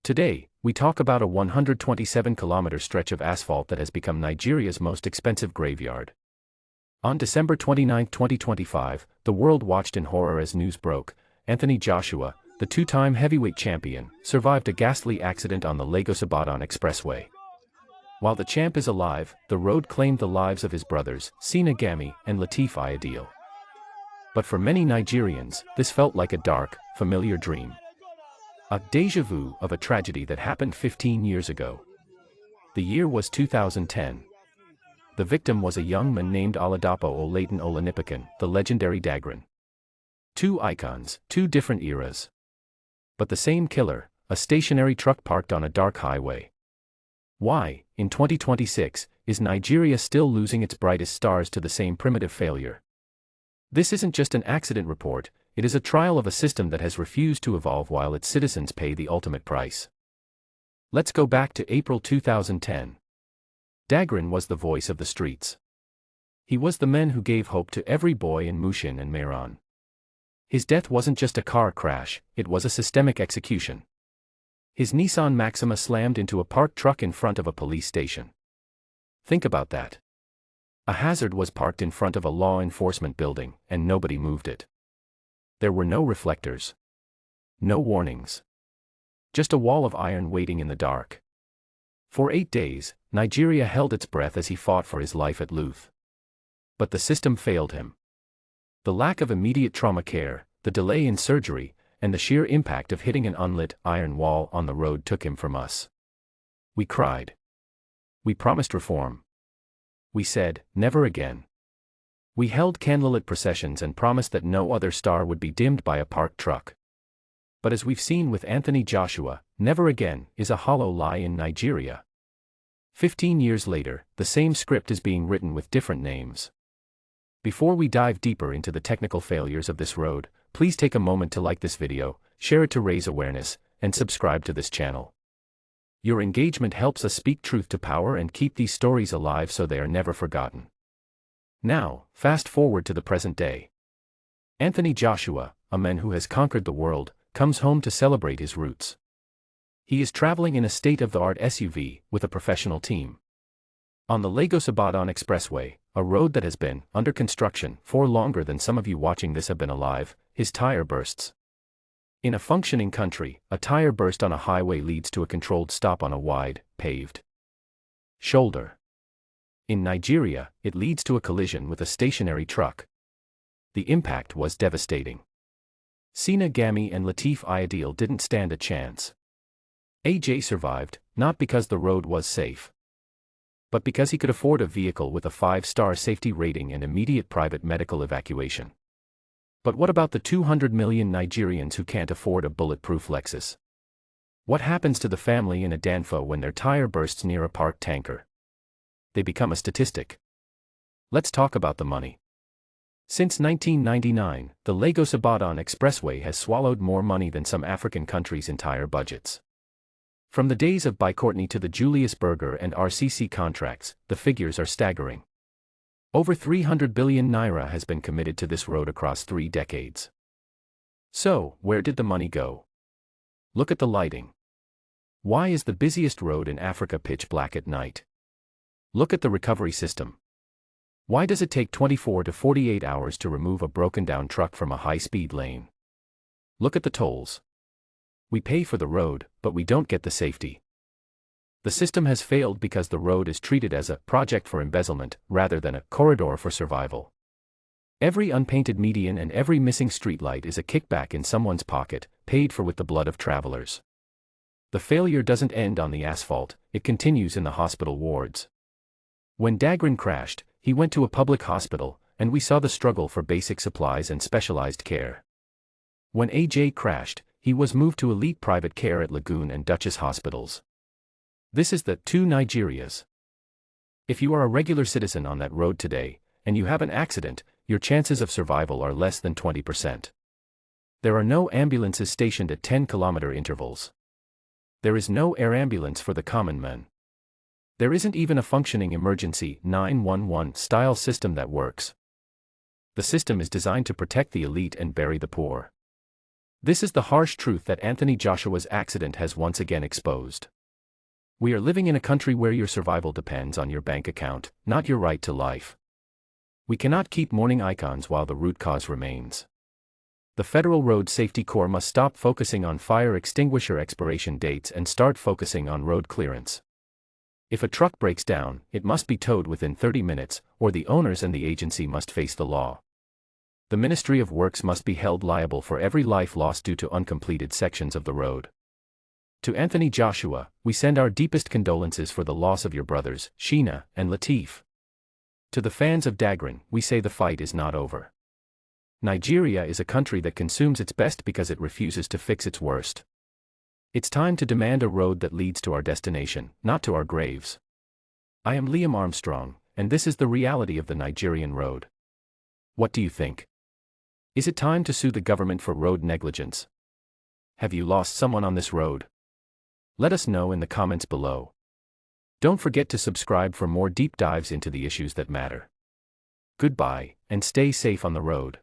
Today, we talk about a 127-kilometer stretch of asphalt that has become Nigeria's most expensive graveyard. On December 29, 2025, the world watched in horror as news broke. Anthony Joshua, the two-time heavyweight champion, survived a ghastly accident on the Lagos-Ibadan Expressway. While the champ is alive, the road claimed the lives of his brothers, Sina Gami and Lateef Ayadil. But for many Nigerians, this felt like a dark, familiar dream. A déjà vu of a tragedy that happened 15 years ago. The year was 2010. The victim was a young man named Oladapo Olaton Olanipakan, the legendary Dagrin. Two icons, two different eras. But the same killer, a stationary truck parked on a dark highway. Why, in 2026, is Nigeria still losing its brightest stars to the same primitive failure? This isn't just an accident report, it is a trial of a system that has refused to evolve while its citizens pay the ultimate price. Let's go back to April 2010. Dagrin was the voice of the streets. He was the man who gave hope to every boy in Mushin and Meiran. His death wasn't just a car crash, it was a systemic execution. His Nissan Maxima slammed into a parked truck in front of a police station. Think about that. A hazard was parked in front of a law enforcement building, and nobody moved it. There were no reflectors. No warnings. Just a wall of iron waiting in the dark. For 8 days, Nigeria held its breath as he fought for his life at Luth. But the system failed him. The lack of immediate trauma care, the delay in surgery, and the sheer impact of hitting an unlit, iron wall on the road took him from us. We cried. We promised reform. We said, never again. We held candlelit processions and promised that no other star would be dimmed by a parked truck. But as we've seen with Anthony Joshua, never again is a hollow lie in Nigeria. 15 years later, the same script is being written with different names. Before we dive deeper into the technical failures of this road, please take a moment to like this video, share it to raise awareness, and subscribe to this channel. Your engagement helps us speak truth to power and keep these stories alive so they are never forgotten. Now, fast forward to the present day. Anthony Joshua, a man who has conquered the world, comes home to celebrate his roots. He is traveling in a state-of-the-art SUV with a professional team. On the Lagos-Ibadan Expressway, a road that has been under construction for longer than some of you watching this have been alive, his tire bursts. In a functioning country, a tire burst on a highway leads to a controlled stop on a wide, paved shoulder. In Nigeria, it leads to a collision with a stationary truck. The impact was devastating. Sina Gami and Lateef Ayadil didn't stand a chance. AJ survived, not because the road was safe, but because he could afford a vehicle with a 5-star safety rating and immediate private medical evacuation. But what about the 200 million Nigerians who can't afford a bulletproof Lexus? What happens to the family in a Danfo when their tire bursts near a parked tanker? They become a statistic. Let's talk about the money. Since 1999, the Lagos-Ibadan Expressway has swallowed more money than some African countries' entire budgets. From the days of Courtney to the Julius Berger and RCC contracts, the figures are staggering. Over 300 billion naira has been committed to this road across 3 decades. So, where did the money go? Look at the lighting. Why is the busiest road in Africa pitch black at night? Look at the recovery system. Why does it take 24 to 48 hours to remove a broken-down truck from a high-speed lane? Look at the tolls. We pay for the road, but we don't get the safety. The system has failed because the road is treated as a project for embezzlement, rather than a corridor for survival. Every unpainted median and every missing streetlight is a kickback in someone's pocket, paid for with the blood of travelers. The failure doesn't end on the asphalt, it continues in the hospital wards. When Dagrin crashed, he went to a public hospital, and we saw the struggle for basic supplies and specialized care. When AJ crashed, he was moved to elite private care at Lagoon and Duchess hospitals. This is the two Nigerias. If you are a regular citizen on that road today, and you have an accident, your chances of survival are less than 20%. There are no ambulances stationed at 10-kilometer intervals. There is no air ambulance for the common man. There isn't even a functioning emergency 911 style system that works. The system is designed to protect the elite and bury the poor. This is the harsh truth that Anthony Joshua's accident has once again exposed. We are living in a country where your survival depends on your bank account, not your right to life. We cannot keep mourning icons while the root cause remains. The Federal Road Safety Corps must stop focusing on fire extinguisher expiration dates and start focusing on road clearance. If a truck breaks down, it must be towed within 30 minutes, or the owners and the agency must face the law. The Ministry of Works must be held liable for every life lost due to uncompleted sections of the road. To Anthony Joshua, we send our deepest condolences for the loss of your brothers, Sheena and Lateef. To the fans of Dagrin, we say the fight is not over. Nigeria is a country that consumes its best because it refuses to fix its worst. It's time to demand a road that leads to our destination, not to our graves. I am Liam Armstrong, and this is the reality of the Nigerian road. What do you think? Is it time to sue the government for road negligence? Have you lost someone on this road? Let us know in the comments below. Don't forget to subscribe for more deep dives into the issues that matter. Goodbye, and stay safe on the road.